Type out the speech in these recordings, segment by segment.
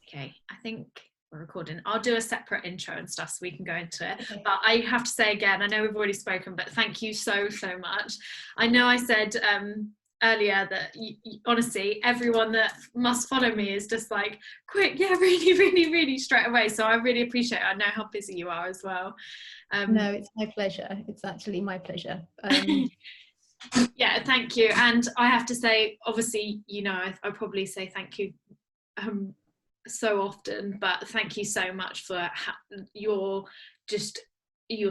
Okay, I think we're recording. I'll do a separate intro and stuff so we can go into it. Okay. But I have to say again, I know we've already spoken, but thank you so much. I know I said earlier that honestly, everyone that must follow me is just like, quick, yeah, really straight away. So I really appreciate it. I know how busy you are as well. No, it's my pleasure. It's actually my pleasure. Yeah, thank you. And I have to say, obviously, you know, I probably say thank you so often, but thank you so much for your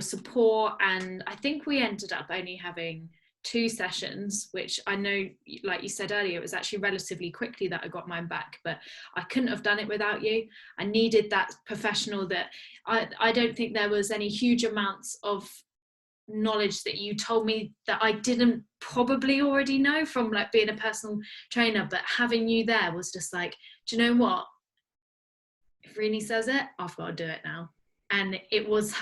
support. And I think we ended up only having 2 sessions, which I know, like you said earlier, it was actually relatively quickly that I got mine back, but I couldn't have done it without you. I needed that professional. That I don't think there was any huge amounts of knowledge that you told me that I didn't probably already know from like being a personal trainer, but having you there was just like, do you know what, if Renee says it, I've got to do it now. And it was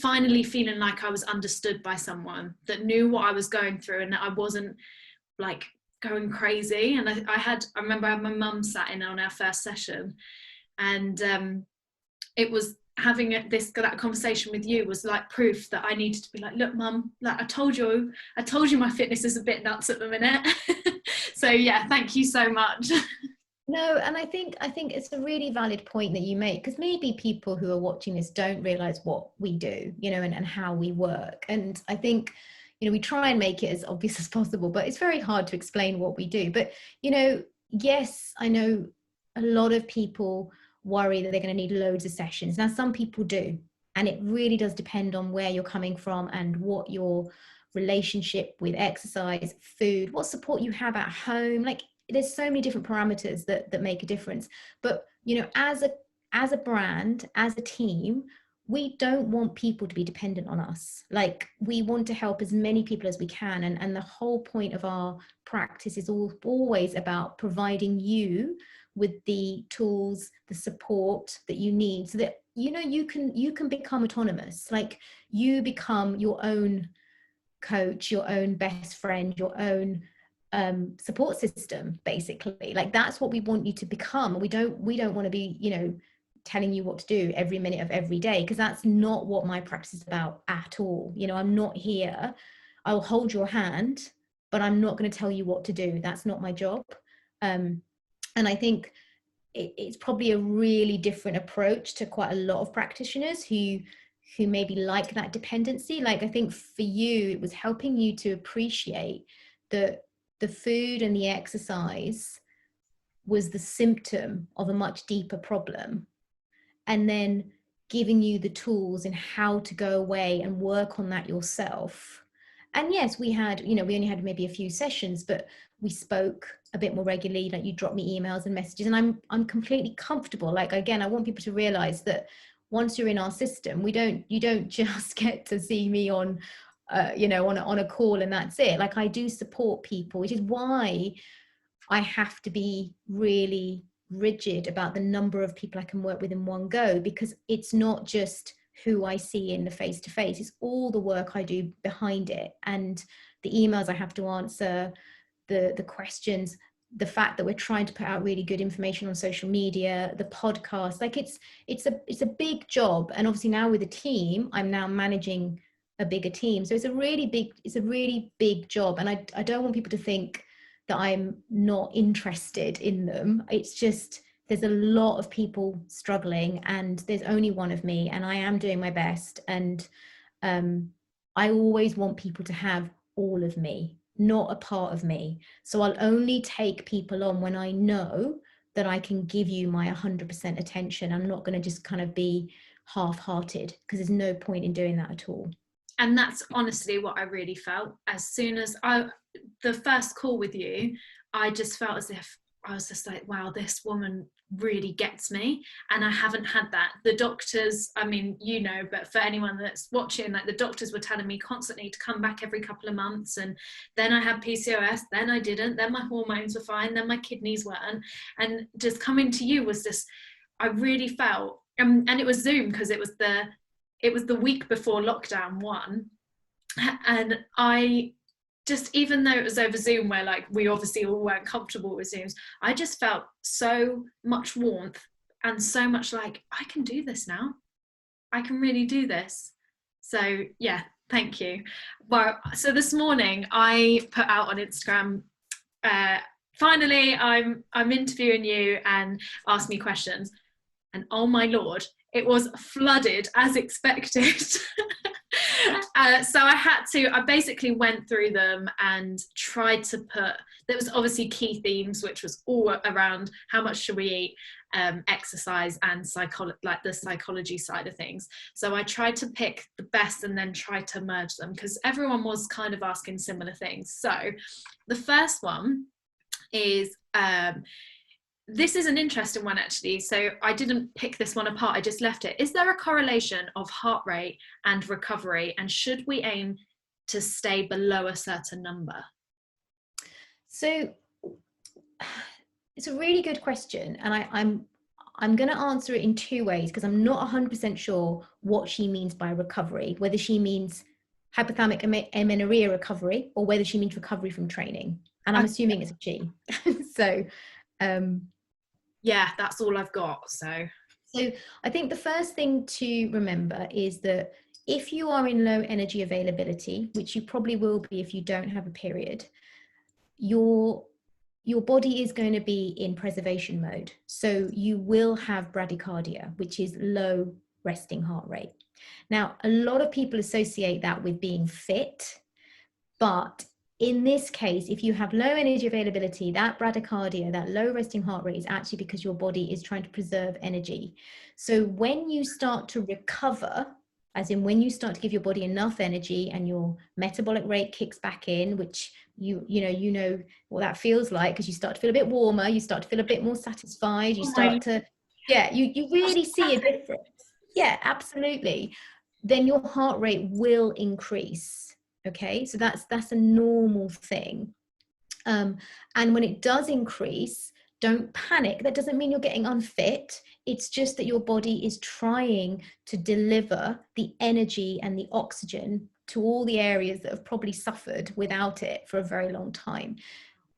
finally feeling like I was understood by someone that knew what I was going through and that I wasn't like going crazy. And I remember I had my mum sat in on our first session, and it was having that conversation with you was like proof that I needed to be like, look, mum, like I told you my fitness is a bit nuts at the minute. So yeah, thank you so much. No, and I think it's a really valid point that you make, because maybe people who are watching this don't realize what we do, you know, and how we work. And I think, you know, we try and make it as obvious as possible, but it's very hard to explain what we do. But, you know, yes, I know a lot of people worry that they're going to need loads of sessions. Now, some people do, and it really does depend on where you're coming from and what your relationship with exercise, food, what support you have at home. Like, there's so many different parameters that make a difference. But, you know, as a brand, as a team, we don't want people to be dependent on us. Like, we want to help as many people as we can. And the whole point of our practice is always about providing you with the tools, the support that you need, so that, you know, you can become autonomous. Like, you become your own coach, your own best friend, your own support system, basically. Like, that's what we want you to become. We don't want to be, you know, telling you what to do every minute of every day, because that's not what my practice is about at all. You know, I'm not here, I'll hold your hand, but I'm not going to tell you what to do. That's not my job. And I think it's probably a really different approach to quite a lot of practitioners who maybe like that dependency. Like, I think for you, it was helping you to appreciate that the food and the exercise was the symptom of a much deeper problem, and then giving you the tools in how to go away and work on that yourself. And yes, we only had maybe a few sessions, but we spoke a bit more regularly. Like, you drop me emails and messages, and I'm completely comfortable. Like, again, I want people to realize that once you're in our system, you don't just get to see me on on a call and that's it. Like, I do support people, which is why I have to be really rigid about the number of people I can work with in one go, because it's not just who I see in the face-to-face, it's all the work I do behind it, and the emails I have to answer, the questions, the fact that we're trying to put out really good information on social media, the podcast. Like, it's a big job. And obviously now with a team, I'm now managing a bigger team, so it's a really big job. And I don't want people to think that I'm not interested in them. It's just, there's a lot of people struggling, and there's only one of me, and I am doing my best. And I always want people to have all of me, not a part of me. So I'll only take people on when I know that I can give you my 100% attention. I'm not going to just kind of be half-hearted, because there's no point in doing that at all. And that's honestly what I really felt. As soon as the first call with you, I just felt as if I was just like, wow, this woman really gets me. And I haven't had that. The doctors, I mean, you know, but for anyone that's watching, like, the doctors were telling me constantly to come back every couple of months. And then I had PCOS, then I didn't, then my hormones were fine, then my kidneys weren't. And just coming to you was just, I really felt, and it was Zoom, because it was the week before lockdown 1. And I just, even though it was over Zoom, where like we obviously all weren't comfortable with Zooms, I just felt so much warmth and so much like, I can do this now. I can really do this. So yeah, thank you. Well, so this morning I put out on Instagram, finally I'm interviewing you and ask me questions. And oh my Lord, it was flooded as expected. So I basically went through them and tried to put, there was obviously key themes, which was all around how much should we eat, exercise, and like the psychology side of things. So I tried to pick the best and then try to merge them, because everyone was kind of asking similar things. So the first one is, this is an interesting one actually, so I didn't pick this one apart, I just left it. Is there a correlation of heart rate and recovery, and should we aim to stay below a certain number? So it's a really good question, and I'm going to answer it in two ways, because I'm not 100% sure what she means by recovery, whether she means hypothalamic amenorrhea recovery or whether she means recovery from training, and I'm assuming it's a she. So yeah, that's all I've got. So I think the first thing to remember is that if you are in low energy availability, which you probably will be if you don't have a period, your body is going to be in preservation mode. So you will have bradycardia, which is low resting heart rate. Now, a lot of people associate that with being fit, but in this case, if you have low energy availability, that bradycardia, that low resting heart rate, is actually because your body is trying to preserve energy. So when you start to recover, as in when you start to give your body enough energy and your metabolic rate kicks back in, which you know what that feels like, because you start to feel a bit warmer, you start to feel a bit more satisfied, you start to, you really see a difference. Yeah, absolutely. Then your heart rate will increase. Okay, so that's a normal thing. And when it does increase, don't panic. That doesn't mean you're getting unfit. It's just that your body is trying to deliver the energy and the oxygen to all the areas that have probably suffered without it for a very long time.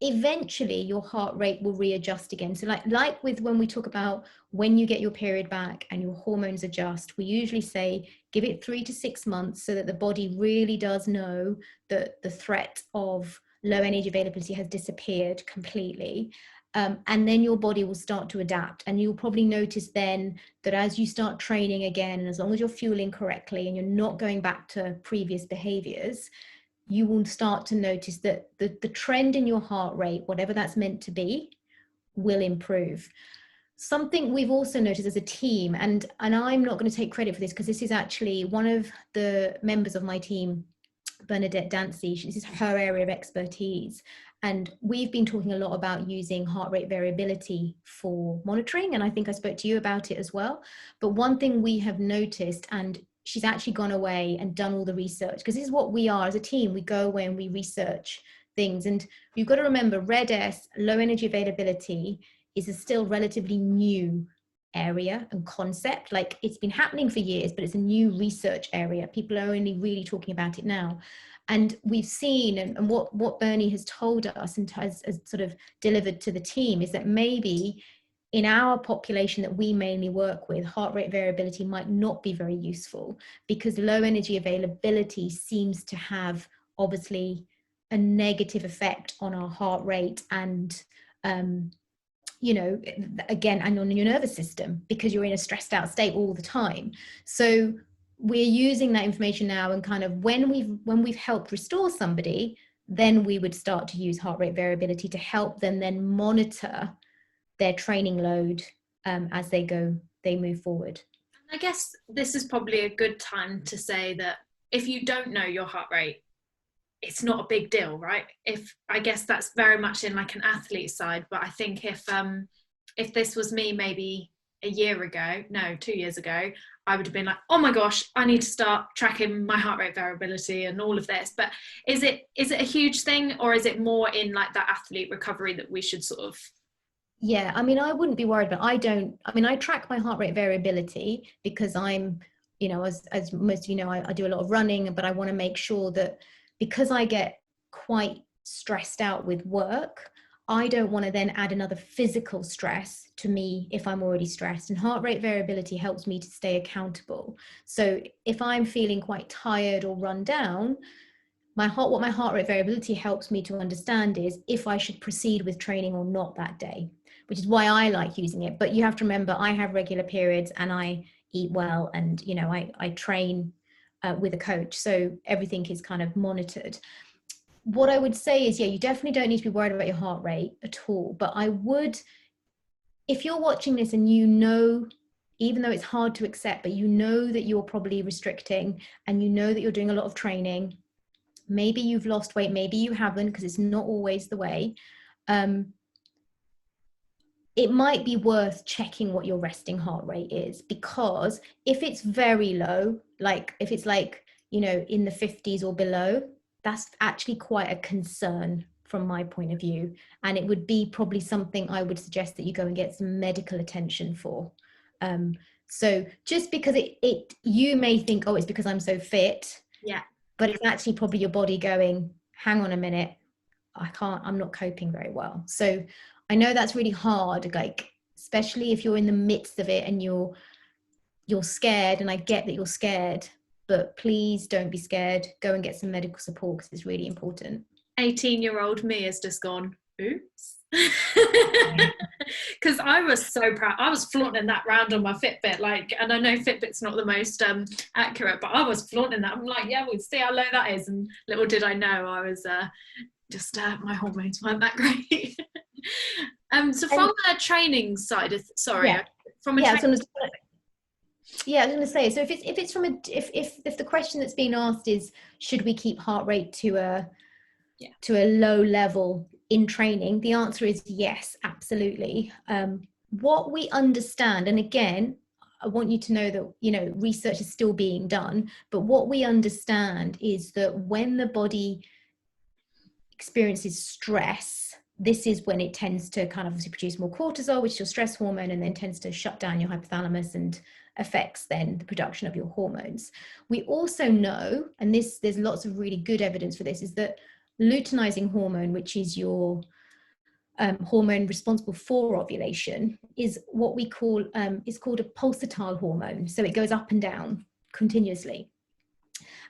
Eventually your heart rate will readjust again. So like with when we talk about when you get your period back and your hormones adjust, we usually say give it 3 to 6 months so that the body really does know that the threat of low energy availability has disappeared completely. And then your body will start to adapt, and you'll probably notice then that as you start training again, and as long as you're fueling correctly and you're not going back to previous behaviors, you will start to notice that the trend in your heart rate, whatever that's meant to be, will improve. Something we've also noticed as a team, and I'm not going to take credit for this because this is actually one of the members of my team, Bernadette Dancy, this is her area of expertise. And we've been talking a lot about using heart rate variability for monitoring. And I think I spoke to you about it as well. But one thing we have noticed, and she's actually gone away and done all the research, because this is what we are as a team. We go away and we research things. And you've got to remember, RED-S, low energy availability, is a still relatively new area and concept. Like, it's been happening for years, but it's a new research area. People are only really talking about it now. And we've seen, and what Bernie has told us and has sort of delivered to the team, is that maybe in our population that we mainly work with, heart rate variability might not be very useful, because low energy availability seems to have obviously a negative effect on our heart rate and again, and on your nervous system, because you're in a stressed out state all the time. So we're using that information now, and kind of when we've helped restore somebody, then we would start to use heart rate variability to help them then monitor their training load as they move forward. I guess this is probably a good time to say that if you don't know your heart rate, it's not a big deal, right? I guess that's very much in like an athlete side, but I think if this was me maybe a year ago, no, 2 years ago, I would have been like, oh my gosh, I need to start tracking my heart rate variability and all of this. But is it a huge thing, or is it more in like that athlete recovery that we should sort of? Yeah, I mean, I wouldn't be worried, but I track my heart rate variability because I'm, as most of you know, I do a lot of running, but I want to make sure that, because I get quite stressed out with work, I don't want to then add another physical stress to me if I'm already stressed. And heart rate variability helps me to stay accountable. So if I'm feeling quite tired or run down, what my heart rate variability helps me to understand is if I should proceed with training or not that day, which is why I like using it. But you have to remember, I have regular periods and I eat well, and I train with a coach, so everything is kind of monitored. What I would say is, yeah, you definitely don't need to be worried about your heart rate at all. But I would, if you're watching this and even though it's hard to accept, but that you're probably restricting and that you're doing a lot of training, maybe you've lost weight, maybe you haven't, because it's not always the way. It might be worth checking what your resting heart rate is, because if it's very low, like if it's like, in the 50s or below, that's actually quite a concern from my point of view. And it would be probably something I would suggest that you go and get some medical attention for. So just because you may think, oh, it's because I'm so fit. Yeah. But it's actually probably your body going, hang on a minute, I'm not coping very well. So I know that's really hard, like, especially if you're in the midst of it and you're scared, and I get that you're scared, but please don't be scared. Go and get some medical support, because it's really important. 18-year-old me has just gone, oops. Because I was so proud. I was flaunting that round on my Fitbit, like, and I know Fitbit's not the most accurate, but I was flaunting that. I'm like, yeah, we'll see how low that is. And little did I know, I was just my hormones weren't that great. So from the training side of, sorry, yeah. from a I was going to say, so if it's from if the question that's being asked is, should we keep heart rate to a low level in training, the answer is yes, absolutely. What we understand, and again, I want you to know that research is still being done, but what we understand is that when the body experiences stress, this is when it tends to kind of obviously produce more cortisol, which is your stress hormone, and then tends to shut down your hypothalamus and affects then the production of your hormones. We also know, and there's lots of really good evidence for this, is that luteinizing hormone, which is your hormone responsible for ovulation, is what we call is called a pulsatile hormone. So it goes up and down continuously.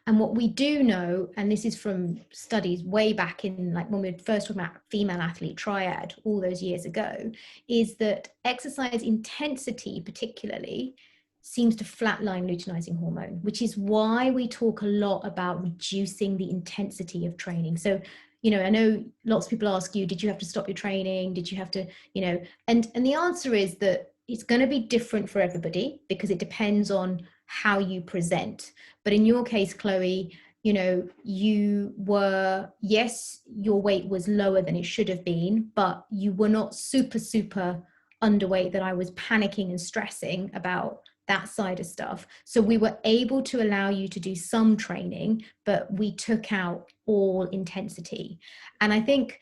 And what we do know, and this is from studies way back in, like, when we first talked about female athlete triad all those years ago, is that exercise intensity particularly seems to flatline luteinizing hormone, which is why we talk a lot about reducing the intensity of training. So, I know lots of people ask you, did you have to stop your training? Did you have to, and the answer is that it's going to be different for everybody, because it depends on how you present. But in your case, Chloe, you were, yes, your weight was lower than it should have been, but you were not super underweight that I was panicking and stressing about that side of stuff. So we were able to allow you to do some training, but we took out all intensity. And I think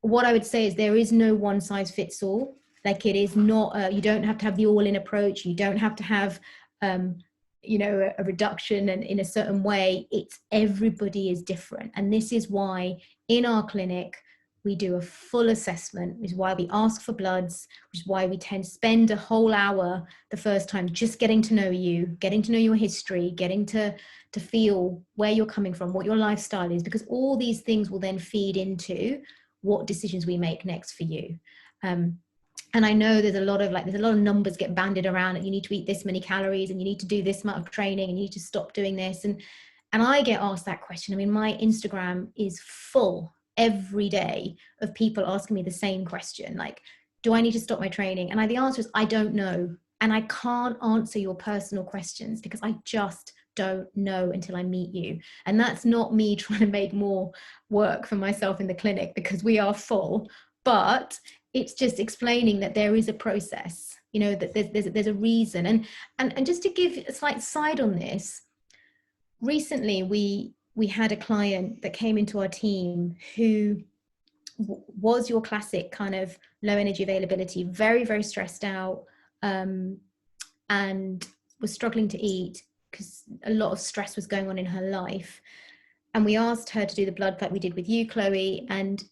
what I would say is there is no one size fits all. Like, it is not, you don't have to have the all-in approach. You don't have to have, a reduction and in a certain way. It's, everybody is different. And this is why in our clinic, we do a full assessment, which is why we ask for bloods, which is why we tend to spend a whole hour the first time just getting to know you, getting to know your history, getting to feel where you're coming from, what your lifestyle is, because all these things will then feed into what decisions we make next for you. And I know there's a lot of numbers get bandied around, and you need to eat this many calories, and you need to do this amount of training, and you need to stop doing this. And I get asked that question. I mean, my Instagram is full every day of people asking me the same question, like, do I need to stop my training? And the answer is, I don't know. And I can't answer your personal questions because I just don't know until I meet you. And that's not me trying to make more work for myself in the clinic, because we are full, but it's just explaining that there is a process, that there's a reason. And just to give a slight side on this, recently we had a client that came into our team who was your classic kind of low energy availability, very, very stressed out, and was struggling to eat because a lot of stress was going on in her life. And we asked her to do the blood like we did with you, Chloe. And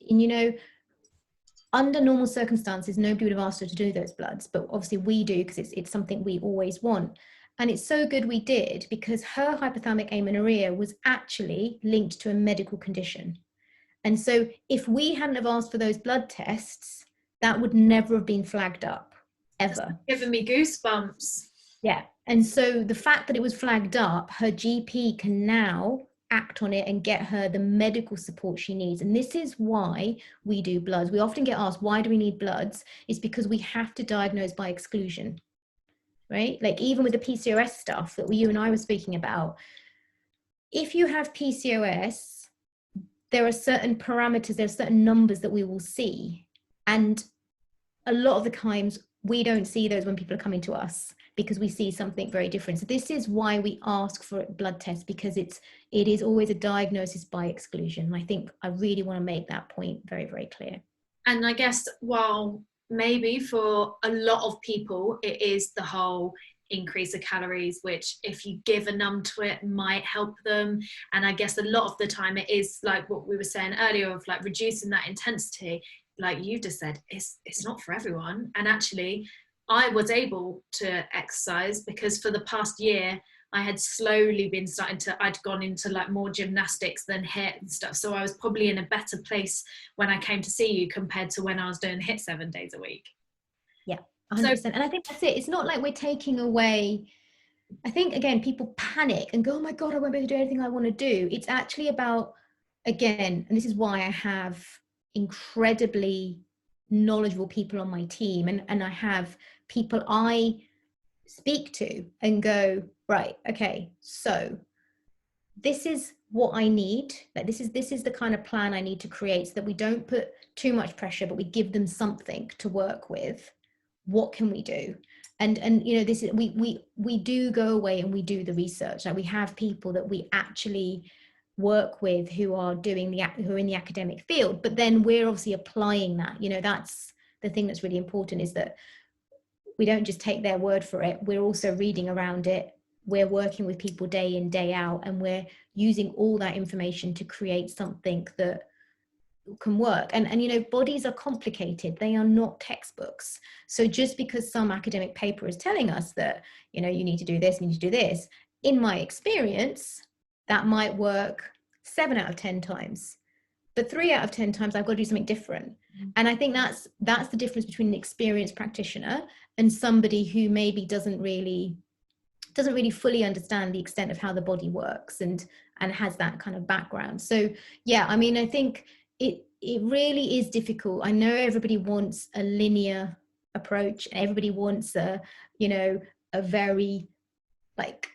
under normal circumstances, nobody would have asked her to do those bloods, but obviously we do because it's something we always want. And it's so good we did, because her hypothalamic amenorrhea was actually linked to a medical condition. And so if we hadn't have asked for those blood tests, that would never have been flagged up, ever. It's giving me goosebumps. Yeah. And so the fact that it was flagged up, her GP can now act on it and get her the medical support she needs. And this is why we do bloods. We often get asked, why do we need bloods? It's because we have to diagnose by exclusion, right? Like even with the PCOS stuff that you and I were speaking about, if you have PCOS, there are certain parameters, there are certain numbers that we will see. And a lot of the times we don't see those when people are coming to us, because we see something very different. So this is why we ask for blood tests, because it is always a diagnosis by exclusion. And I think I really want to make that point very, very clear. And I guess while maybe for a lot of people, it is the whole increase of calories, which if you give a numb to it might help them. And I guess a lot of the time it is like what we were saying earlier of like reducing that intensity. Like you just said, it's not for everyone. And actually I was able to exercise because for the past year I had slowly been I'd gone into like more gymnastics than HIIT and stuff. So I was probably in a better place when I came to see you compared to when I was doing HIIT 7 days a week. Yeah, 100%. And I think that's it. It's not like we're taking away. I think, again, people panic and go, oh my God, I won't be able to do anything I want to do. It's actually about, again, and this is why I have incredibly knowledgeable people on my team. And I have people I speak to and go, right, okay, so this is what I need. Like this is the kind of plan I need to create so that we don't put too much pressure, but we give them something to work with. What can we do? And you know, this is we do go away and we do the research. Like we have people that we actually work with who are in the academic field, but then we're obviously applying that. You know, that's the thing that's really important, is that we don't just take their word for it. We're also reading around it. We're working with people day in, day out, and we're using all that information to create something that can work. And you know, bodies are complicated. They are not textbooks. So just because some academic paper is telling us that, you know, you need to do this, you need to do this, in my experience, that might work 7 out of 10 times. But 3 out of 10 times I've got to do something different. And I think that's the difference between an experienced practitioner and somebody who maybe doesn't really fully understand the extent of how the body works and has that kind of background. So yeah, I mean, I think it really is difficult. I know everybody wants a linear approach. Everybody wants a very like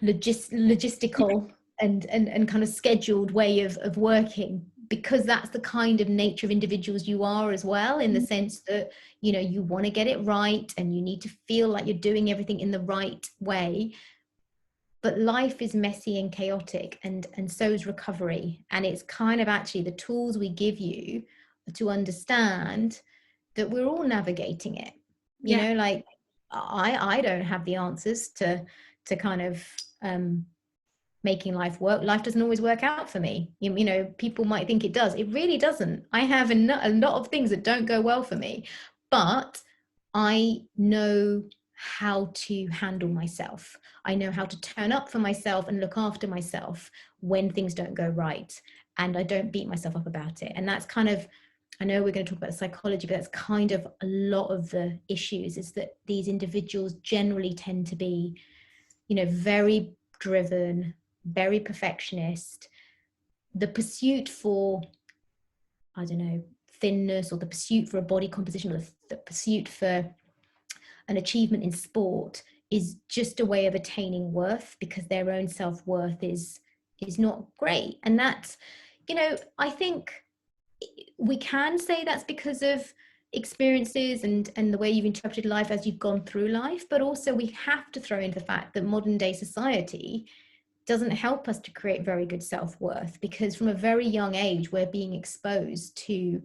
logistical and kind of scheduled way of working, because that's the kind of nature of individuals you are as well, in the sense that, you know, you want to get it right and you need to feel like you're doing everything in the right way. But life is messy and chaotic, and so is recovery. And it's kind of actually the tools we give you to understand that we're all navigating it. You know, like I don't have the answers to kind of making life work. Life doesn't always work out for me. You know, people might think it does. It really doesn't. I have a lot of things that don't go well for me, but I know how to handle myself. I know how to turn up for myself and look after myself when things don't go right. And I don't beat myself up about it. And that's kind of, I know we're going to talk about psychology, but that's kind of a lot of the issues, is that these individuals generally tend to be, you know, very driven, very perfectionist. The pursuit for, I don't know, thinness, or the pursuit for a body composition, or the pursuit for an achievement in sport is just a way of attaining worth, because their own self-worth is not great. And that's, you know, I think we can say that's because of experiences and the way you've interpreted life as you've gone through life, but also we have to throw in the fact that modern day society doesn't help us to create very good self-worth, because from a very young age we're being exposed to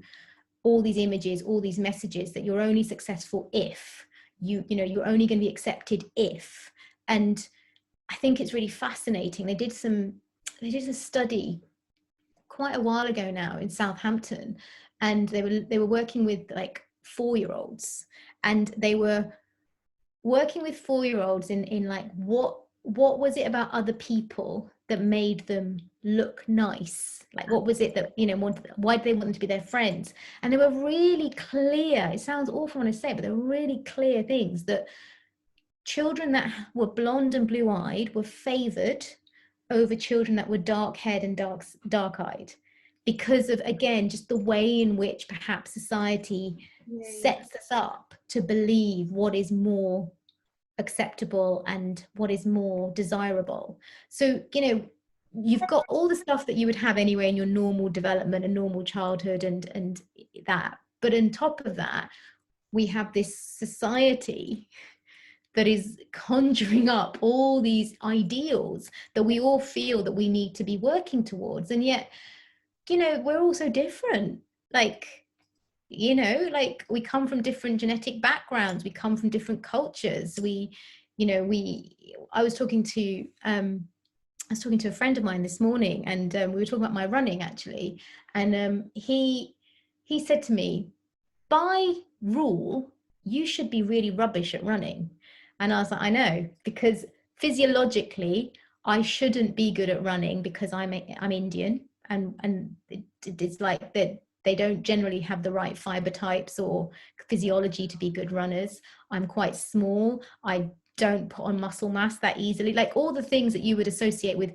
all these images, all these messages that you're only successful if you know, you're only going to be accepted if. And I think it's really fascinating. They did a study quite a while ago now in Southampton, and they were working with like 4-year-olds, and they were working with 4-year-olds in like what was it about other people that made them look nice, like what was it that, you know, why did they want them to be their friends? And they were really clear, it sounds awful when I say it, but they were really clear things, that children that were blonde and blue-eyed were favored over children that were dark-haired and dark-eyed, because of, again, just the way in which perhaps society sets us up to believe what is more acceptable and what is more desirable. So, you know, you've got all the stuff that you would have anyway in your normal development and normal childhood and that, but on top of that, we have this society that is conjuring up all these ideals that we all feel that we need to be working towards. And yet, you know, we're all so different. Like, you know, like we come from different genetic backgrounds, we come from different cultures. I was talking to a friend of mine this morning, and we were talking about my running actually. And he said to me, by rule, you should be really rubbish at running. And I was like, I know, because physiologically, I shouldn't be good at running because I'm Indian, and it's like that. They don't generally have the right fiber types or physiology to be good runners. I'm quite small. I don't put on muscle mass that easily, like all the things that you would associate with.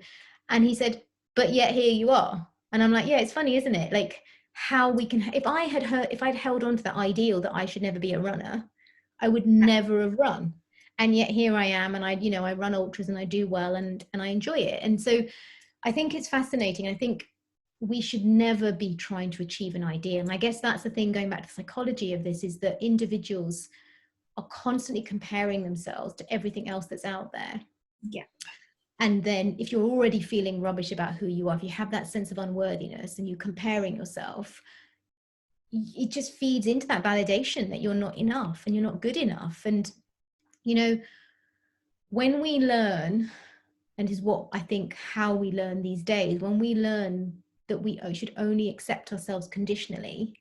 And he said, but yet here you are. And I'm like, yeah, it's funny, isn't it? Like how we can, if I'd held on to that ideal that I should never be a runner, I would never have run. And yet here I am, and I run ultras and I do well, and I enjoy it. And so I think it's fascinating. I think we should never be trying to achieve an ideal. And I guess that's the thing, going back to psychology of this, is that individuals are constantly comparing themselves to everything else that's out there. Yeah. And then if you're already feeling rubbish about who you are, if you have that sense of unworthiness and you're comparing yourself, it just feeds into that validation that you're not enough and you're not good enough. And, you know, when we learn, and is what I think how we learn these days, when we learn that we should only accept ourselves conditionally,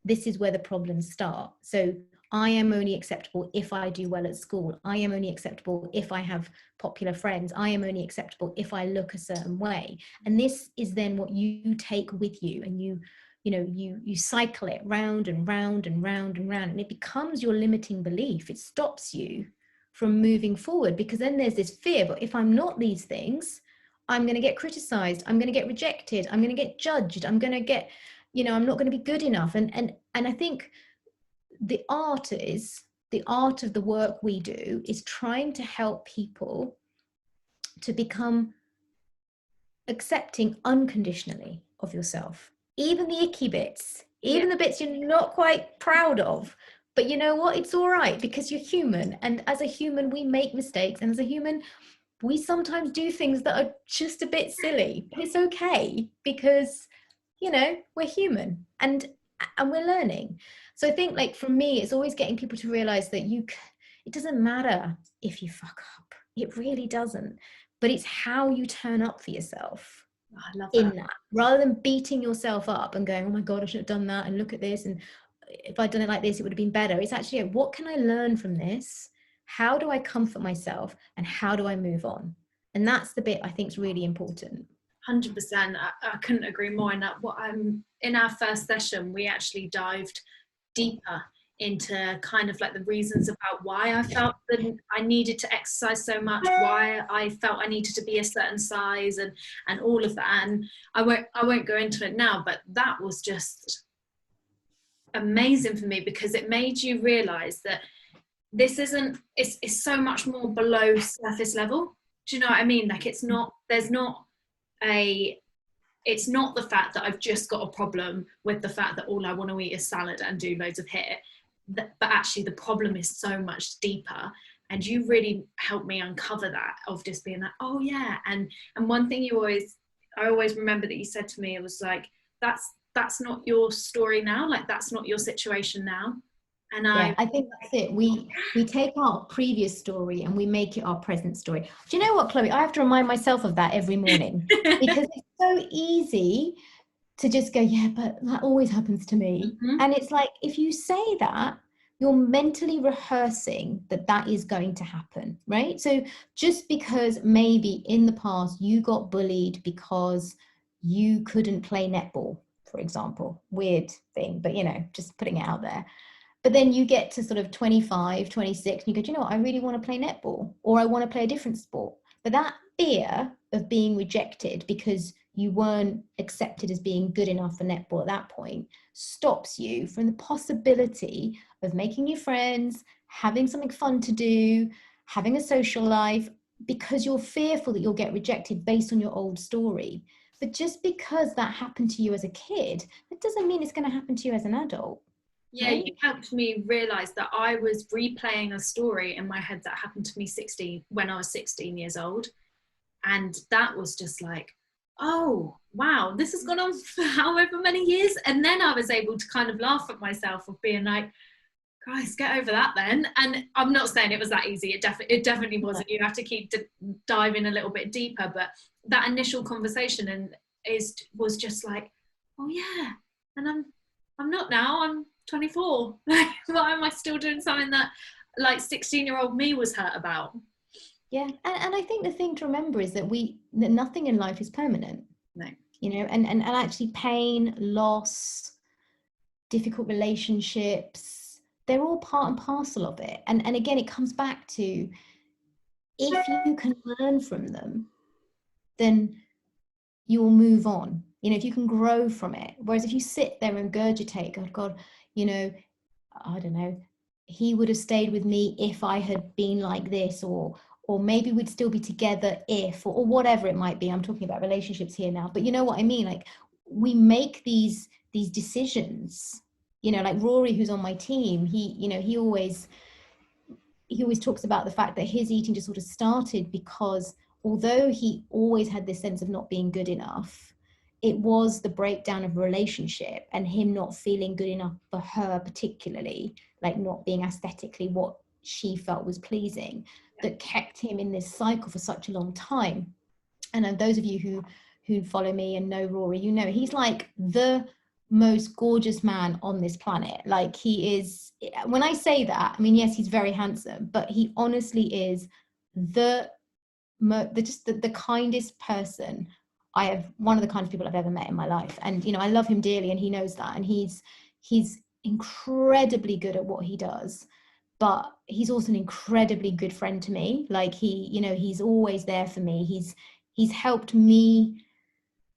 this is where the problems start. So I am only acceptable if I do well at school. I am only acceptable if I have popular friends. I am only acceptable if I look a certain way. And this is then what you take with you, and you cycle it round and round and round and round, and it becomes your limiting belief. It stops you from moving forward, because then there's this fear, but if I'm not these things, I'm going to get criticized, I'm going to get rejected, I'm going to get judged, I'm going to get, I'm not going to be good enough. And I think the art of the work we do is trying to help people to become accepting unconditionally of yourself, even the icky bits, even the bits you're not quite proud of. But you know what? It's all right, because you're human. And as a human, we make mistakes. And as a human, we sometimes do things that are just a bit silly. But it's okay, because, we're human and we're learning. So I think, like, for me, it's always getting people to realize that it doesn't matter if you fuck up. It really doesn't. But it's how you turn up for yourself. I love in that, rather than beating yourself up and going, oh my God, I should have done that. And look at this. And if I'd done it like this, it would have been better. It's actually, what can I learn from this? How do I comfort myself? And how do I move on? And that's the bit I think is really important. 100%. I couldn't agree more. And in our first session, we actually dived deeper into kind of like the reasons about why I felt that I needed to exercise so much, why I felt I needed to be a certain size, and all of that. And I won't go into it now, but that was just amazing for me, because it made you realize that this it's so much more below surface level. Do you know what I mean? Like, it's not the fact that I've just got a problem with the fact that all I want to eat is salad and do loads of HIIT, but actually the problem is so much deeper. And you really helped me uncover that, of just being like, oh yeah. And one thing I always remember that you said to me, it was like, that's not your story now, like that's not your situation now. And I think that's it. We take our previous story and we make it our present story. Do you know what, Chloe? I have to remind myself of that every morning, because it's so easy to just go, yeah, but that always happens to me. Mm-hmm. And it's like, if you say that, you're mentally rehearsing that that is going to happen, right? So just because maybe in the past you got bullied because you couldn't play netball, for example, weird thing, but you know, just putting it out there. But then you get to sort of 25, 26, and you go, do you know what, I really want to play netball, or I want to play a different sport. But that fear of being rejected because you weren't accepted as being good enough for netball at that point stops you from the possibility of making new friends, having something fun to do, having a social life, because you're fearful that you'll get rejected based on your old story. But just because that happened to you as a kid, that doesn't mean it's going to happen to you as an adult. Yeah, Right? you helped me realize that I was replaying a story in my head that happened to me when I was 16 years old. And that was just like, oh, wow, this has gone on for however many years. And then I was able to kind of laugh at myself of being like, Christ, get over that then. And I'm not saying it was that easy. It definitely wasn't. You have to keep diving a little bit deeper. But that initial conversation was just like, oh yeah, and I'm not now. I'm 24. Why am I still doing something that like 16-year-old me was hurt about? Yeah, and I think the thing to remember is that nothing in life is permanent. No. You know, and actually pain, loss, difficult relationships, they're all part and parcel of it. And again, it comes back to, if you can learn from them, then you'll move on. You know, if you can grow from it. Whereas if you sit there and regurgitate, God, you know, I don't know, he would have stayed with me if I had been like this, or maybe we'd still be together if, or whatever it might be. I'm talking about relationships here now, but you know what I mean? Like, we make these decisions, you know, like Rory, who's on my team, he always talks about the fact that his eating disorder started because although he always had this sense of not being good enough, it was the breakdown of a relationship and him not feeling good enough for her, particularly, like not being aesthetically what she felt was pleasing, that kept him in this cycle for such a long time. And those of you who follow me and know Rory, you know he's like the most gorgeous man on this planet. Like, he is, when I say that, I mean, yes, he's very handsome, but he honestly is the kindest person one of the kindest people I've ever met in my life. And you know, I love him dearly, and he knows that, and he's incredibly good at what he does, but he's also an incredibly good friend to me. Like, he's always there for me. He's helped me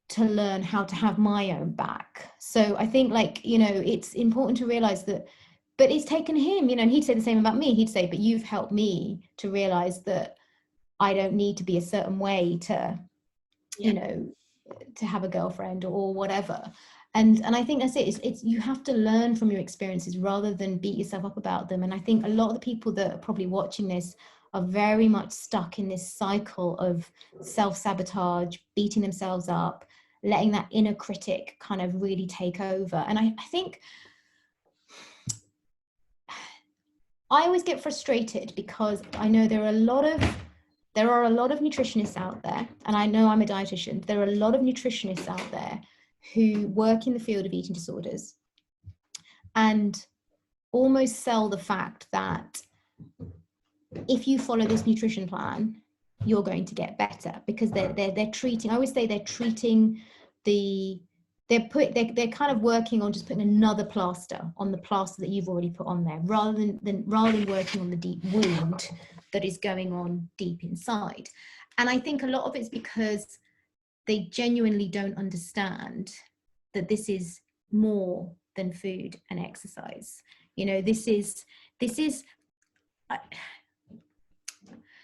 to learn how to have my own back. So I think, like, you know, it's important to realize that, but it's taken him, you know, and he'd say the same about me. He'd say, but you've helped me to realize that I don't need to be a certain way to, you know, to have a girlfriend or whatever. And I think that's it. It's you have to learn from your experiences rather than beat yourself up about them. And I think a lot of the people that are probably watching this are very much stuck in this cycle of self-sabotage, beating themselves up, letting that inner critic kind of really take over. And I think I always get frustrated because I know there are a lot of nutritionists out there, and I know I'm a dietitian. There are a lot of nutritionists out there who work in the field of eating disorders and almost sell the fact that if you follow this nutrition plan, you're going to get better, because they're treating, I always say they're treating they're kind of working on just putting another plaster on the plaster that you've already put on there, rather than working on the deep wound that is going on deep inside. And I think a lot of it's because they genuinely don't understand that this is more than food and exercise. You know, this is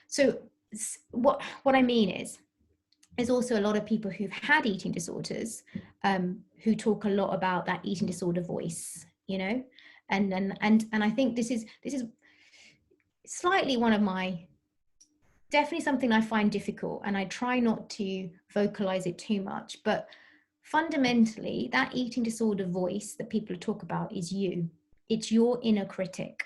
so what I mean is, there's also a lot of people who've had eating disorders who talk a lot about that eating disorder voice, you know, and I think this is slightly one of my, definitely something I find difficult, and I try not to vocalize it too much, but fundamentally that eating disorder voice that people talk about is you. It's your inner critic.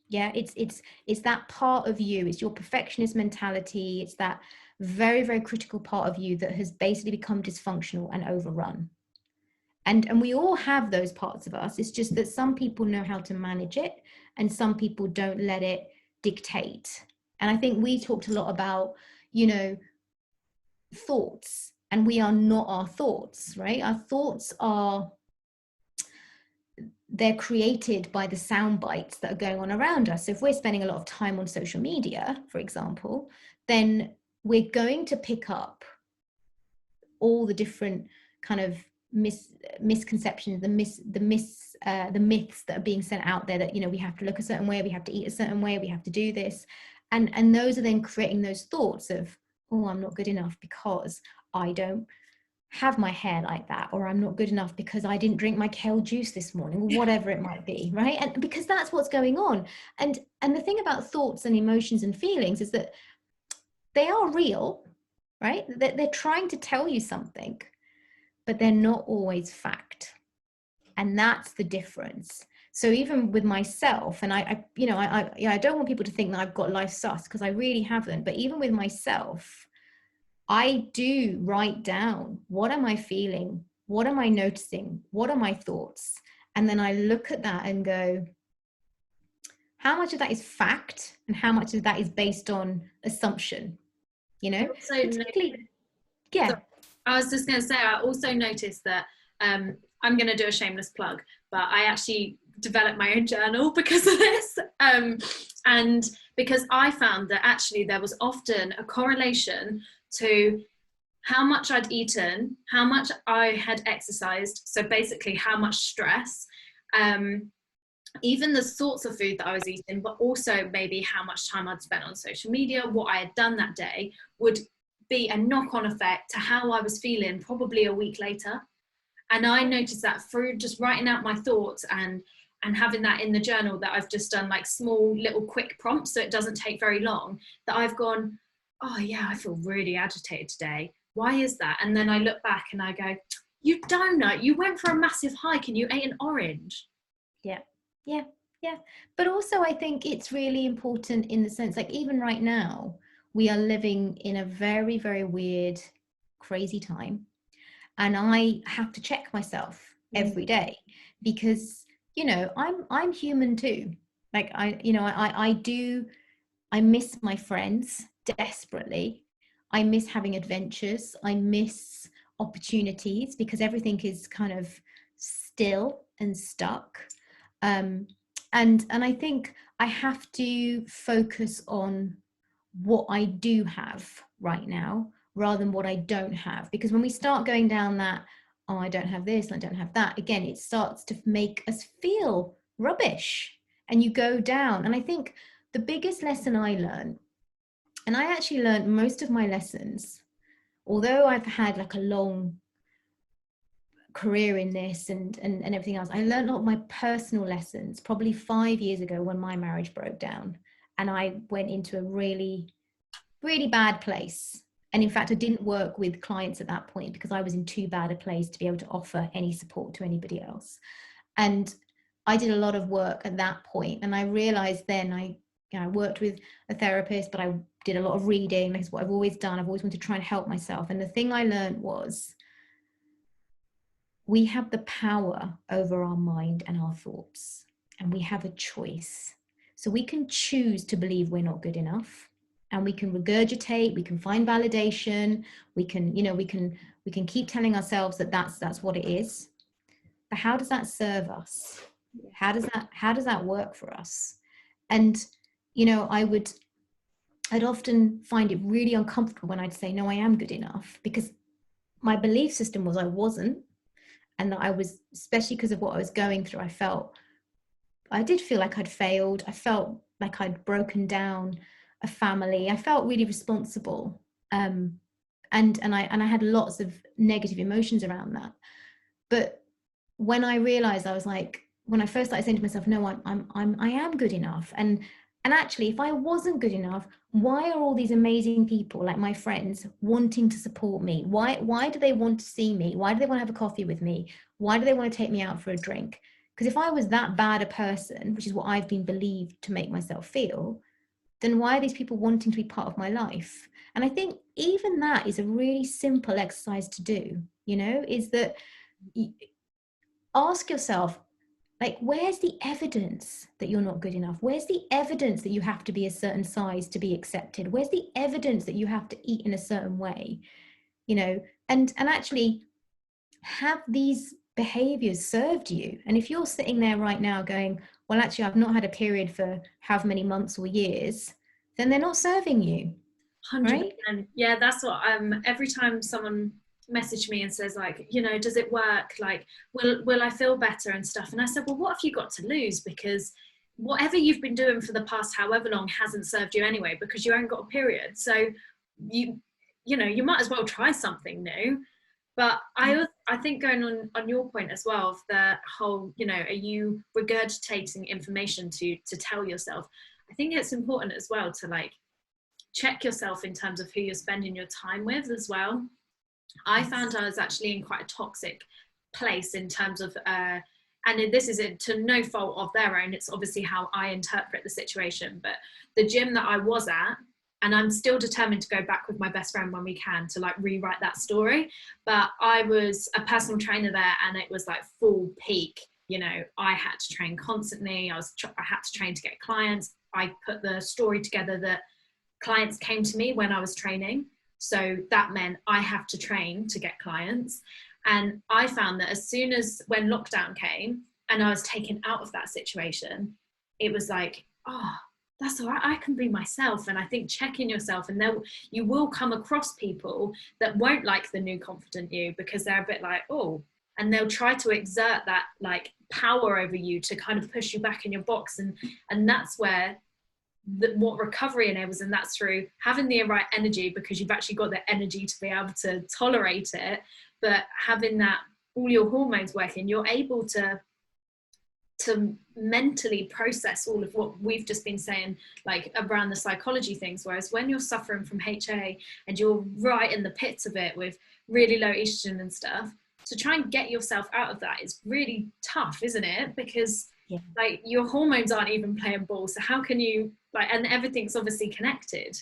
Yeah, it's that part of you. It's your perfectionist mentality. It's that very, very critical part of you that has basically become dysfunctional and overrun. And we all have those parts of us. It's just that some people know how to manage it and some people don't let it dictate. And I think we talked a lot about, you know, thoughts, and we are not our thoughts, right? Our thoughts are, they're created by the sound bites that are going on around us. So if we're spending a lot of time on social media, for example, then we're going to pick up all the different kind of misconceptions, the myths that are being sent out there, that, you know, we have to look a certain way, we have to eat a certain way, we have to do this, and those are then creating those thoughts of, oh, I'm not good enough because I don't have my hair like that, or I'm not good enough because I didn't drink my kale juice this morning, or whatever it might be, right? And because that's what's going on. And the thing about thoughts and emotions and feelings is that they are real, right? They're trying to tell you something, but they're not always fact. And that's the difference. So even with myself, and I don't want people to think that I've got life sus, because I really haven't, but even with myself, I do write down, what am I feeling? What am I noticing? What are my thoughts? And then I look at that and go, how much of that is fact and how much of that is based on assumption? You know, yeah. So I was just going to say, I also noticed that I'm going to do a shameless plug, but I actually developed my own journal because of this. And because I found that actually there was often a correlation to how much I'd eaten, how much I had exercised, so basically how much stress, even the sorts of food that I was eating, but also maybe how much time I'd spent on social media, what I had done that day, would be a knock-on effect to how I was feeling probably a week later. And I noticed that through just writing out my thoughts and having that in the journal that I've just done, like small little quick prompts, so it doesn't take very long, that I've gone, oh yeah, I feel really agitated today. Why is that? And then I look back and I go, you donut, you went for a massive hike and you ate an orange. Yeah. But also I think it's really important in the sense, like even right now, we are living in a very, very weird, crazy time. And I have to check myself every day because, you know, I'm human too. Like I miss my friends desperately. I miss having adventures. I miss opportunities because everything is kind of still and stuck. And I think I have to focus on what I do have right now rather than what I don't have. Because when we start going down that, oh, I don't have this and I don't have that, again, it starts to make us feel rubbish and you go down. And I think the biggest lesson I learned, and I actually learned most of my lessons, although I've had like a long career in this and everything else, I learned a lot of my personal lessons probably 5 years ago when my marriage broke down and I went into a really, really bad place. And in fact, I didn't work with clients at that point because I was in too bad a place to be able to offer any support to anybody else. And I did a lot of work at that point. And I realized then I worked with a therapist, but I did a lot of reading. That's what I've always done. I've always wanted to try and help myself. And the thing I learned was we have the power over our mind and our thoughts, and we have a choice. So we can choose to believe we're not good enough, and we can regurgitate, we can find validation, we can keep telling ourselves that that's what it is. But how does that serve us? How does that work for us? And I'd often find it really uncomfortable when I'd say, no, I am good enough, because my belief system was I wasn't. And that I was, especially because of what I was going through, I did feel like I'd failed. I felt like I'd broken down a family. I felt really responsible. And I had lots of negative emotions around that. But when I realized, I was like, when I first started saying to myself, no, I am good enough. And actually, if I wasn't good enough, why are all these amazing people like my friends wanting to support me? Why do they want to see me? Why do they want to have a coffee with me? Why do they want to take me out for a drink? Because if I was that bad a person, which is what I've been believed to make myself feel, then why are these people wanting to be part of my life? And I think even that is a really simple exercise to do, is that ask yourself, like, where's the evidence that you're not good enough? Where's the evidence that you have to be a certain size to be accepted? Where's the evidence that you have to eat in a certain way? You know, and actually, have these behaviors served you? And if you're sitting there right now going, well, actually, I've not had a period for however many months or years, then they're not serving you. 100%. Right? Yeah, that's what every time someone message me and says, like, you know, does it work, like, will I feel better and stuff, and I said, well, what have you got to lose? Because whatever you've been doing for the past however long hasn't served you anyway, because you haven't got a period. So you know, you might as well try something new. But I think, going on your point as well, of the whole, you know, are you regurgitating information to tell yourself? I think it's important as well to, like, check yourself in terms of who you're spending your time with as well. I found I was actually in quite a toxic place in terms of, and this is to no fault of their own, it's obviously how I interpret the situation, but the gym that I was at, and I'm still determined to go back with my best friend when we can to, like, rewrite that story, but I was a personal trainer there, and it was like full peak. You know, I had to train constantly. I had to train to get clients. I put the story together that clients came to me when I was training. So that meant I have to train to get clients. And I found that as soon as, when lockdown came and I was taken out of that situation, it was like, oh, that's all right, I can be myself. And I think checking yourself, and you will come across people that won't like the new confident you, because they're a bit like, oh, and they'll try to exert that, like, power over you to kind of push you back in your box. And that's where what recovery enables, and that's through having the right energy, because you've actually got the energy to be able to tolerate it, but having that, all your hormones working, you're able to mentally process all of what we've just been saying, like, around the psychology things. Whereas when you're suffering from HA and you're right in the pits of it with really low estrogen and stuff, to try and get yourself out of that is really tough, isn't it? Because like, your hormones aren't even playing ball, so how can you, like, and everything's obviously connected.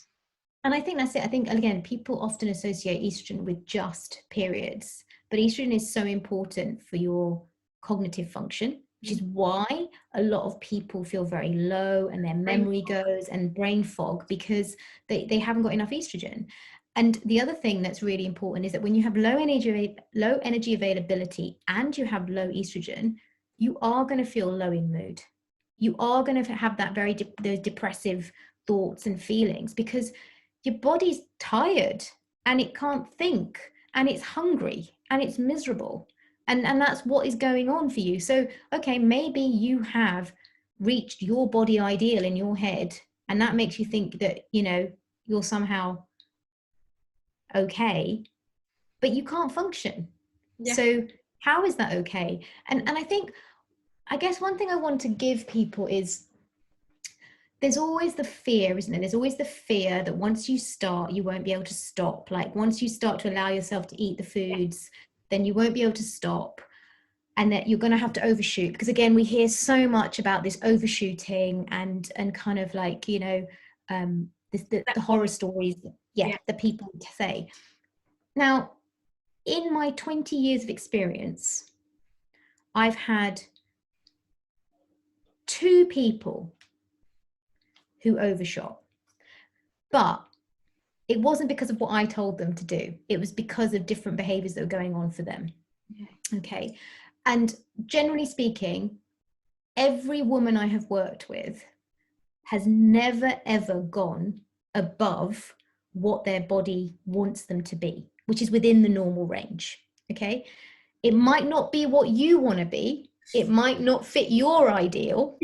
And I think that's it. I think, again, people often associate estrogen with just periods, but estrogen is so important for your cognitive function, which is why a lot of people feel very low and their memory goes, and brain fog, because they haven't got enough estrogen. And the other thing that's really important is that when you have low energy availability and you have low estrogen, you are going to feel low in mood. You are going to have that those depressive thoughts and feelings, because your body's tired and it can't think, and it's hungry and it's miserable. And that's what is going on for you. So, okay, maybe you have reached your body ideal in your head, and that makes you think that, you know, you're somehow okay, but you can't function. So how is that okay? And I guess one thing I want to give people is, there's always the fear, isn't there? There's always the fear that once you start, you won't be able to stop. Like, once you start to allow yourself to eat the foods, then you won't be able to stop, and that you're going to have to overshoot. Because again, we hear so much about this overshooting and kind of, like, you know, the horror stories that people say. Now, in my 20 years of experience, I've had 2 people who overshot, but it wasn't because of what I told them to do. It was because of different behaviors that were going on for them. Okay. And generally speaking, every woman I have worked with has never, ever gone above what their body wants them to be, which is within the normal range. Okay. It might not be what you want to be. It might not fit your ideal.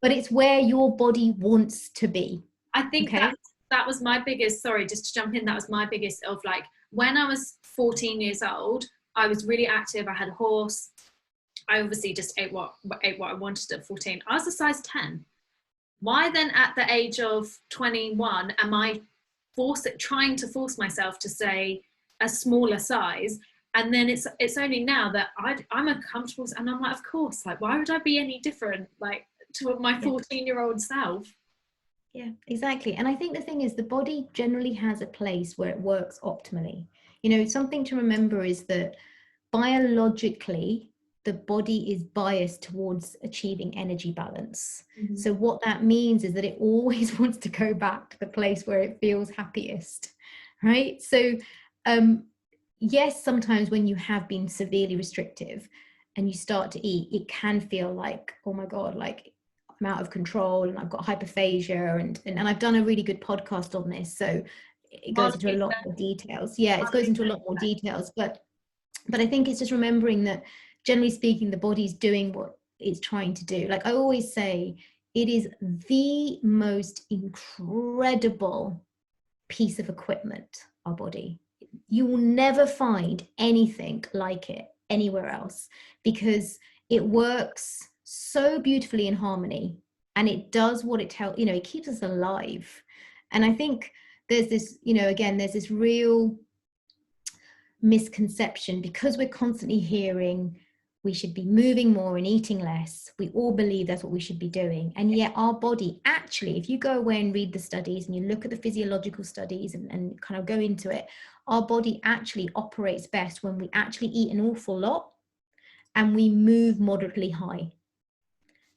But it's where your body wants to be. I think that was my biggest, sorry, just to jump in, that was my biggest, of, like, when I was 14 years old, I was really active. I had a horse. I obviously just ate what I wanted at 14. I was a size 10. Why then, at the age of 21, am I trying to force myself to say a smaller size? And then it's only now that I'm uncomfortable, and I'm like, of course, like, why would I be any different, like, to my 14-year-old self? Yeah, exactly. And I think the thing is, the body generally has a place where it works optimally. You know, something to remember is that biologically, the body is biased towards achieving energy balance. So what that means is that it always wants to go back to the place where it feels happiest, right? So yes, sometimes when you have been severely restrictive and you start to eat, it can feel like, oh my God, like I'm out of control and I've got hyperphagia, and I've done a really good podcast on this, so it goes into a lot more details. Yeah, it goes into a lot more details, but I think it's just remembering that generally speaking, the body's doing what it's trying to do. Like I always say, it is the most incredible piece of equipment, our body. You will never find anything like it anywhere else, because it works so beautifully in harmony, and it does what it tells, you know, it keeps us alive. And I think there's this, you know, again, there's this real misconception, because we're constantly hearing we should be moving more and eating less. We all believe that's what we should be doing. And yet our body actually, if you go away and read the studies and you look at the physiological studies and kind of go into it, our body actually operates best when we actually eat an awful lot and we move moderately high.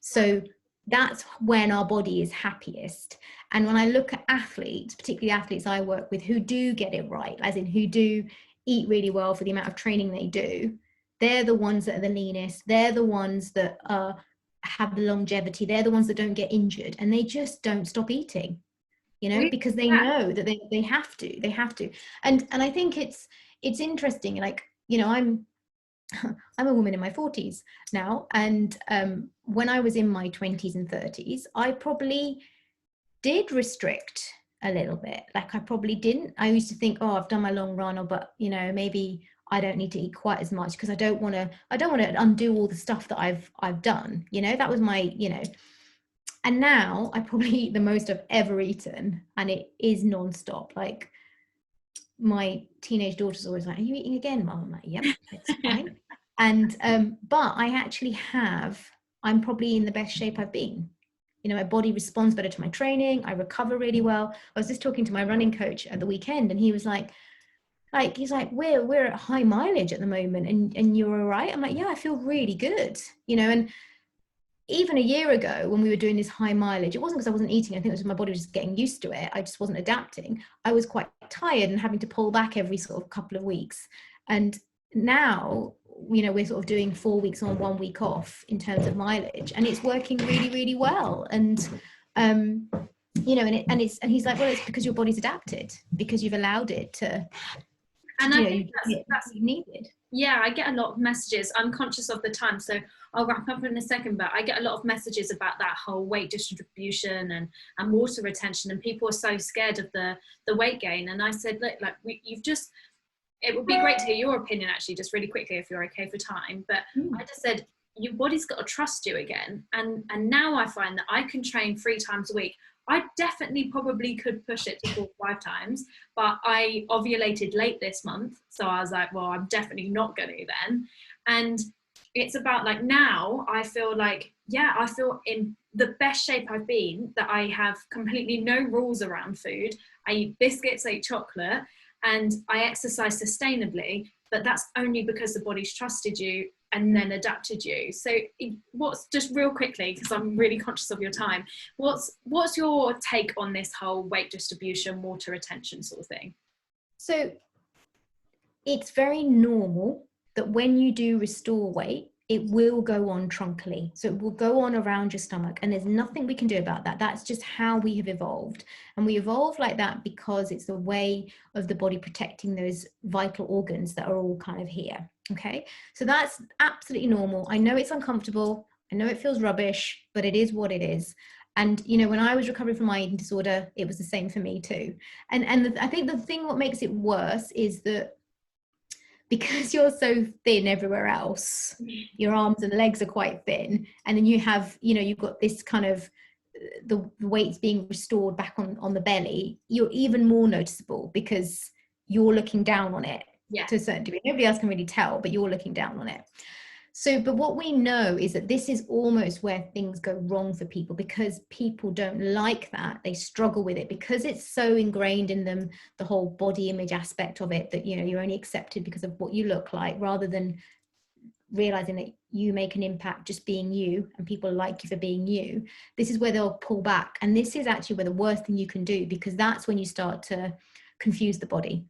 So that's when our body is happiest. And when I look at athletes, particularly athletes I work with who do get it right, as in who do eat really well for the amount of training they do, they're the ones that are the leanest. They're the ones that have the longevity. They're the ones that don't get injured, and they just don't stop eating, you know, because they know that they have to. And I think it's interesting. Like, you know, I'm a woman in my 40s now, and when I was in my 20s and 30s, I probably did restrict a little bit. Like I probably didn't. I used to think, oh, I've done my long run, or but you know, maybe I don't need to eat quite as much because I don't want to undo all the stuff that I've done. You know, that was my, you know. And now I probably eat the most I've ever eaten, and it is nonstop. Like my teenage daughter's always like, "Are you eating again, Mum?" I'm like, "Yep, it's fine." And but I actually I'm probably in the best shape I've been. You know, my body responds better to my training. I recover really well. I was just talking to my running coach at the weekend, and he was like, he's like, we're at high mileage at the moment, and you're all right. I'm like, yeah, I feel really good, you know. And even a year ago when we were doing this high mileage, it wasn't because I wasn't eating. I think it was my body was just getting used to it. I just wasn't adapting. I was quite tired and having to pull back every sort of couple of weeks. And now, you know, we're sort of doing 4 weeks on, 1 week off in terms of mileage, and it's working really, really well. And you know, and he's like, well, it's because your body's adapted, because you've allowed it to. And I think that's needed. Yeah, I get a lot of messages. I'm conscious of the time, so I'll wrap up in a second, but I get a lot of messages about that whole weight distribution and water retention, and people are so scared of the weight gain. And I said, look, like it would be great to hear your opinion actually, just really quickly, if you're okay for time. But I just said, your body's got to trust you again. And now I find that I can train 3 times a week. I definitely probably could push it to 4 or 5 times, but I ovulated late this month. So I was like, well, I'm definitely not going to then. And it's about like, now I feel like, yeah, I feel in the best shape I've been, that I have completely no rules around food. I eat biscuits, I eat chocolate, and I exercise sustainably, but that's only because the body's trusted you and then adapted you. So what's, just real quickly, because I'm really conscious of your time, what's your take on this whole weight distribution, water retention sort of thing? So it's very normal that when you do restore weight, it will go on trunkily. So it will go on around your stomach, and there's nothing we can do about that. That's just how we have evolved. And we evolve like that because it's a way of the body protecting those vital organs that are all kind of here. Okay, so that's absolutely normal. I know it's uncomfortable. I know it feels rubbish, but it is what it is. And, you know, when I was recovering from my eating disorder, it was the same for me too. And I think the thing what makes it worse is that because you're so thin everywhere else, your arms and legs are quite thin. And then you have, you know, you've got this kind of, the weight's being restored back on the belly. You're even more noticeable because you're looking down on it. Yeah. To a certain degree. Nobody else can really tell, but you're looking down on it. So, but what we know is that this is almost where things go wrong for people, because people don't like that. They struggle with it because it's so ingrained in them, the whole body image aspect of it, that, you know, you're only accepted because of what you look like, rather than realizing that you make an impact just being you and people like you for being you, this is where they'll pull back. And this is actually where the worst thing you can do, because that's when you start to confuse the body,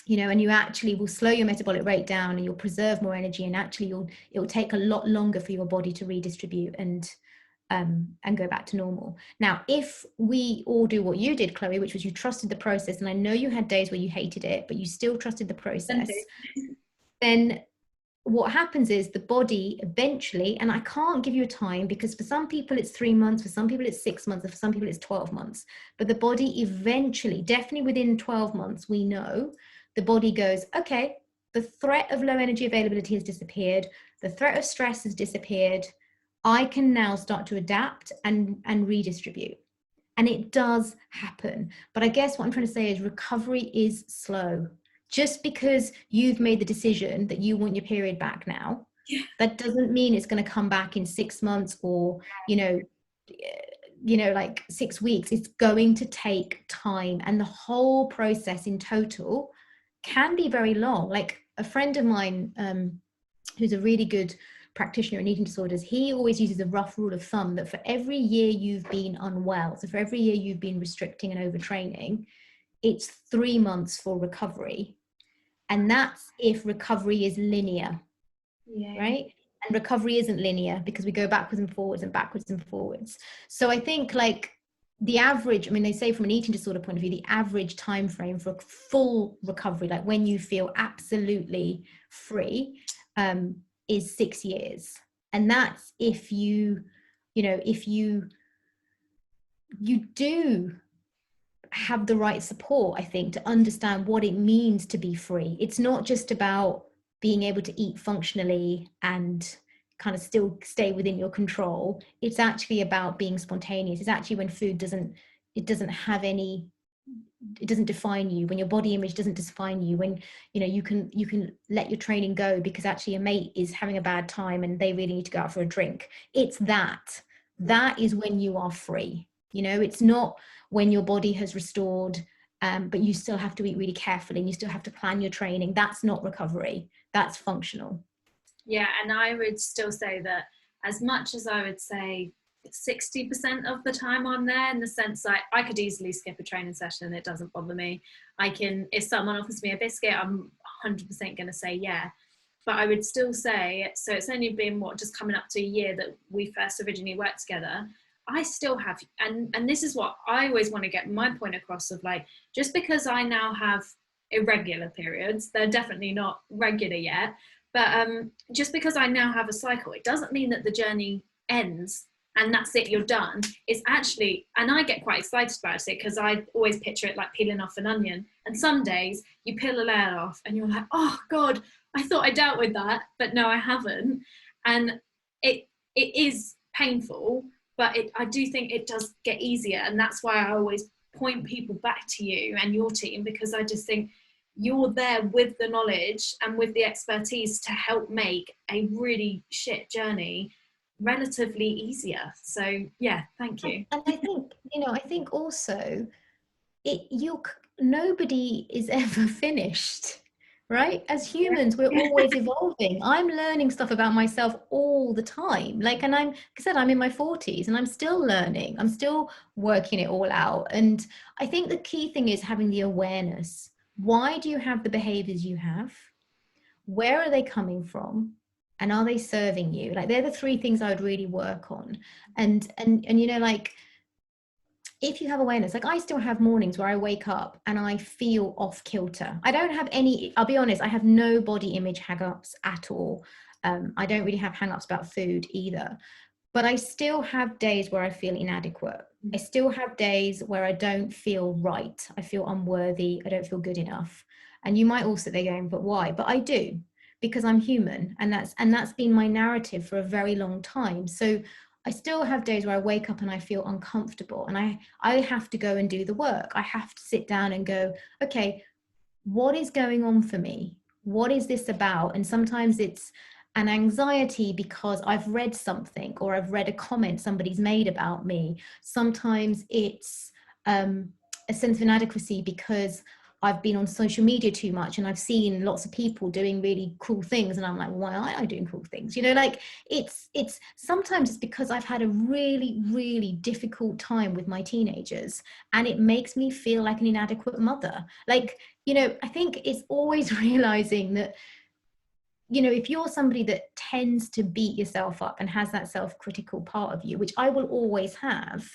you know, and you actually will slow your metabolic rate down, and you'll preserve more energy, and actually it will take a lot longer for your body to redistribute and go back to normal. Now, if we all do what you did, Chloe, which was you trusted the process, and I know you had days where you hated it, but you still trusted the process, then what happens is the body eventually, and I can't give you a time, because for some people it's 3 months, for some people it's 6 months, and for some people it's 12 months, but the body eventually, definitely within 12 months, we know the body goes, okay, the threat of low energy availability has disappeared, the threat of stress has disappeared, I can now start to adapt and redistribute. And it does happen. But I guess what I'm trying to say is recovery is slow. Just because you've made the decision that you want your period back now, that doesn't mean it's going to come back in 6 months or, like 6 weeks. It's going to take time. And the whole process in total can be very long. Like a friend of mine who's a really good practitioner in eating disorders, he always uses a rough rule of thumb that for every year you've been unwell, so for every year you've been restricting and overtraining, it's 3 months for recovery. And that's if recovery is linear, right? And recovery isn't linear, because we go backwards and forwards and backwards and forwards. So I think like the average, I mean, they say from an eating disorder point of view, the average time frame for full recovery, like when you feel absolutely free, is 6 years. And that's if you do have the right support, I think, to understand what it means to be free. It's not just about being able to eat functionally and kind of still stay within your control. It's actually about being spontaneous. It's actually when food doesn't define you, when your body image doesn't define you, when you can let your training go because actually your mate is having a bad time and they really need to go out for a drink. It's that is when you are free. It's not when your body has restored, but you still have to eat really carefully and you still have to plan your training. That's not recovery. That's functional. Yeah, and I would still say that as much as I would say 60% of the time I'm there, in the sense like I could easily skip a training session and it doesn't bother me. If someone offers me a biscuit, I'm 100% going to say yeah. But I would still say, so it's only been just coming up to a year that we first originally worked together. I still have, and this is what I always want to get my point across of, like, just because I now have irregular periods, they're definitely not regular yet, but just because I now have a cycle, it doesn't mean that the journey ends and that's it, you're done. It's actually, and I get quite excited about it because I always picture it like peeling off an onion. And some days you peel a layer off and you're like, oh God, I thought I dealt with that, but no, I haven't. And it is painful, but I do think it does get easier. And that's why I always point people back to you and your team, because I just think you're there with the knowledge and with the expertise to help make a really shit journey relatively easier. So yeah, thank you. And I think also nobody is ever finished, right? As humans, we're always evolving. I'm learning stuff about myself all the time. Like I said, I'm in my 40s and I'm still learning. I'm still working it all out. And I think the key thing is having the awareness. Why do you have the behaviors you have? Where are they coming from? And are they serving you? Like, they're the 3 things I would really work on. And like, if you have awareness, like I still have mornings where I wake up and I feel off kilter. I don't have any, I'll be honest, I have no body image hang-ups at all. I don't really have hang-ups about food either. But I still have days where I feel inadequate. I still have days where I don't feel right. I feel unworthy. I don't feel good enough. And you might also be going, but why? But I do, because I'm human. And that's been my narrative for a very long time. So I still have days where I wake up and I feel uncomfortable, and I have to go and do the work. I have to sit down and go, okay, what is going on for me? What is this about? And sometimes it's an anxiety because I've read something or I've read a comment somebody's made about me. Sometimes it's a sense of inadequacy because I've been on social media too much and I've seen lots of people doing really cool things, and I'm like, why aren't I doing cool things? You know, like it's sometimes it's because I've had a really, really difficult time with my teenagers, and it makes me feel like an inadequate mother. Like, you know, I think it's always realizing that, you know, if you're somebody that tends to beat yourself up and has that self-critical part of you, which I will always have,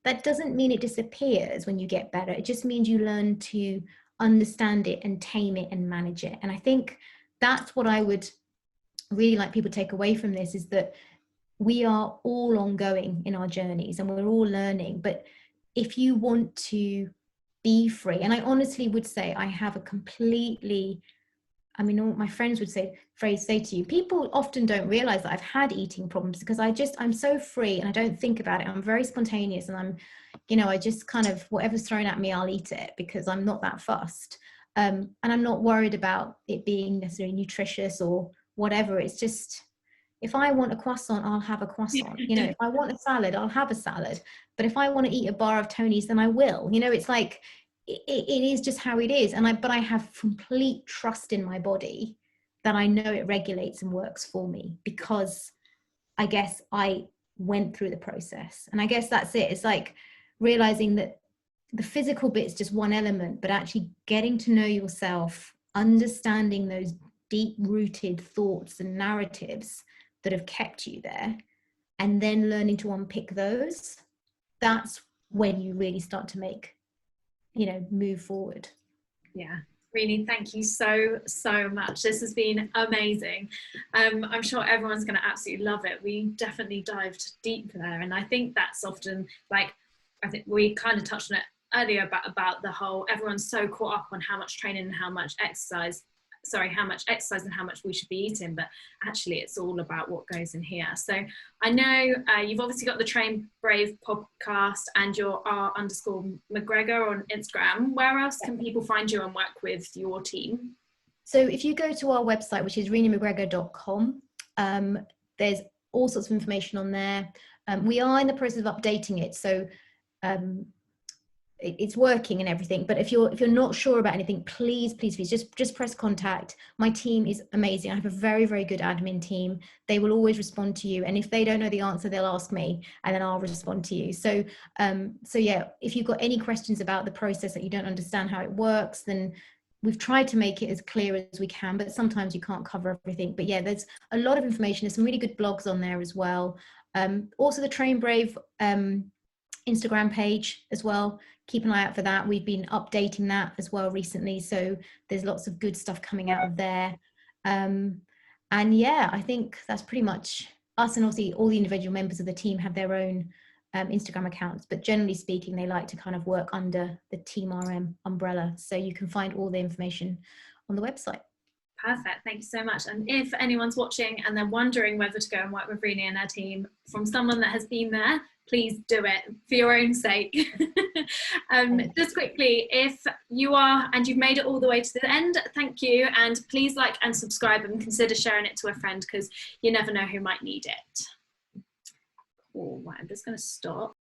that doesn't mean it disappears when you get better. It just means you learn to understand it and tame it and manage it. And I think that's what I would really like people to take away from this, is that we are all ongoing in our journeys and we're all learning. But if you want to be free, and I honestly would say I have a completely, I mean, all my friends would say to you, people often don't realize that I've had eating problems, because I'm so free and I don't think about it. I'm very spontaneous, and I'm, you know, I just kind of, whatever's thrown at me, I'll eat it, because I'm not that fussed. And I'm not worried about it being necessarily nutritious or whatever. It's just, if I want a croissant, I'll have a croissant. You know, if I want a salad, I'll have a salad. But if I want to eat a bar of Tony's, then I will. You know, it's like, it is just how it is. But I have complete trust in my body that I know it regulates and works for me, because I guess I went through the process. And I guess that's it. It's like realizing that the physical bit is just one element, but actually getting to know yourself, understanding those deep rooted thoughts and narratives that have kept you there, and then learning to unpick those. That's when you really start to make, you know, move forward. Yeah, Renee, thank you so much. This has been amazing. I'm sure everyone's going to absolutely love it. We definitely dived deep there, and I think that's often, like, I think we kind of touched on it earlier about the whole, everyone's so caught up on how much training and how much exercise and how much we should be eating, but actually it's all about what goes in here. So I know you've obviously got the Train Brave podcast and your R_McGregor on Instagram. Where else can people find you and work with your team? So if you go to our website, which is reneemcgregor.com, there's all sorts of information on there. We are in the process of updating it, so it's working and everything. But if you're not sure about anything, please just press contact. My team is amazing. I have a very, very good admin team. They will always respond to you, and if they don't know the answer, they'll ask me and then I'll respond to you. So yeah, if you've got any questions about the process that you don't understand how it works, then we've tried to make it as clear as we can, but sometimes you can't cover everything. But yeah, there's a lot of information. There's some really good blogs on there as well. Also the Train Brave Instagram page as well. Keep an eye out for that. We've been updating that as well recently, so there's lots of good stuff coming out of there. And yeah, I think that's pretty much us, and obviously all the individual members of the team have their own Instagram accounts, but generally speaking, they like to kind of work under the Team RM umbrella. So you can find all the information on the website. Perfect, thank you so much. And if anyone's watching and they're wondering whether to go and work with Renee and her team from someone that has been there, please do it for your own sake. Just quickly, if you are and you've made it all the way to the end, thank you, and please like and subscribe and consider sharing it to a friend, because you never know who might need it. Cool. Right, I'm just going to stop.